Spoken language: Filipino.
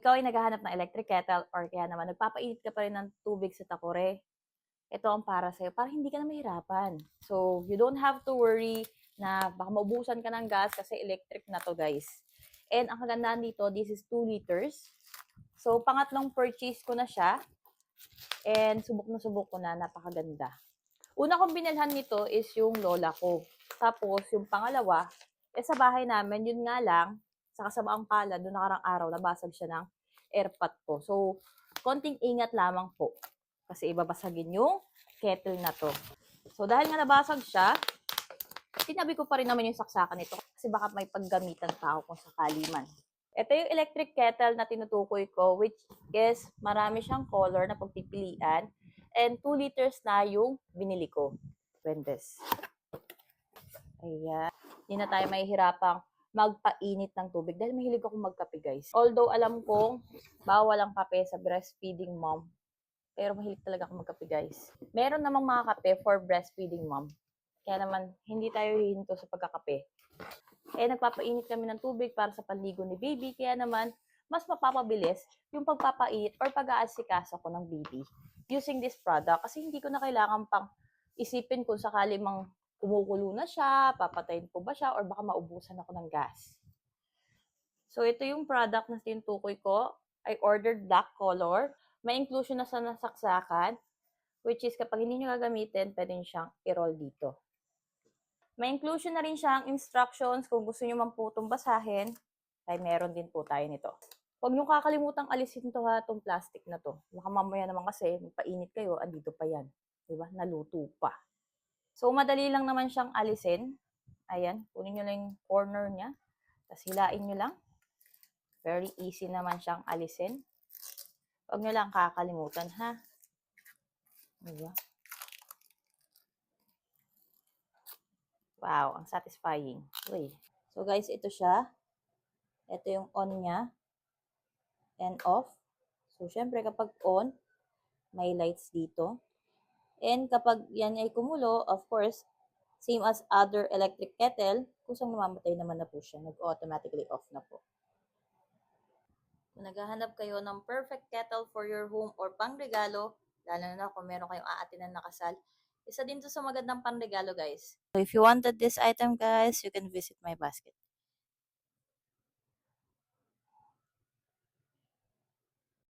ikaw ay naghahanap ng electric kettle or kaya naman nagpapainit ka pa rin ng tubig sa takure, ito ang para sa'yo, para hindi ka na mahirapan. So, you don't have to worry na baka maubusan ka ng gas kasi electric na to, guys. And ang kagandahan dito, this is 2 liters. So, pangatlong purchase ko na siya. And subok na subok ko na, napakaganda. Una kong binilhan nito is yung lola ko. Tapos, yung pangalawa, sa bahay namin, yun nga lang, sa kasamaang palad, doon nakarang araw, nabasag siya ng airpot ko. So, konting ingat lamang po. Kasi ibabasagin yung kettle na to. So, dahil nga nabasag siya, tinabi ko pa rin naman yung saksakan nito. Kasi baka may paggamitan pa ako kung sakali man. Ito yung electric kettle na tinutukoy ko, which is marami siyang color na pagpipilian. And 2 liters na yung binili ko. Wendes. Ayan. Hindi na tayo mahihirapang magpainit ng tubig dahil mahilig ako magkape, guys. Although alam kong bawal ang kape sa breastfeeding mom, pero mahilig talaga ako magkape, guys. Meron namang mga kape for breastfeeding mom. Kaya naman, hindi tayo hihinto sa pagkakape. Nagpapainit kami ng tubig para sa panligo ni baby. Kaya naman, mas mapapabilis yung pagpapainit or pag-aasikaso ko ng baby using this product. Kasi hindi ko na kailangan pang isipin kung sakali mang kumukulo na siya, papatayin po ba siya, or baka maubusan ako ng gas. So, ito yung product na tinutukoy ko. I ordered black color. May inclusion na sa nasaksakan, which is kapag hindi nyo gagamitin, pwede nyo siyang i-roll dito. May inclusion na rin siyang instructions kung gusto nyo man po itong basahin, ay meron din po tayo nito. Huwag nyo kakalimutang alisin to ha, itong plastic na to. Baka mamaya naman kasi, magpainit kayo, andito pa yan. Diba? Naluto pa. So, madali lang naman siyang alisin. Ayan, kunin nyo lang yung corner niya. Tapos hilain nyo lang. Very easy naman siyang alisin. Huwag nyo lang kakalimutan ha. Ayan. Wow, ang satisfying. Uy. So guys, ito siya. Ito yung on niya. And off. So, syempre kapag on, may lights dito. And kapag yan ay kumulo, of course, same as other electric kettle, kusang namamatay naman na po siya. Nag-automatically off na po. Kung naghahanap kayo ng perfect kettle for your home or pangregalo, lalo na kung meron kayong aatinan na kasal, isa din to sa magandang pangregalo, guys. So, if you wanted this item, guys, you can visit my basket.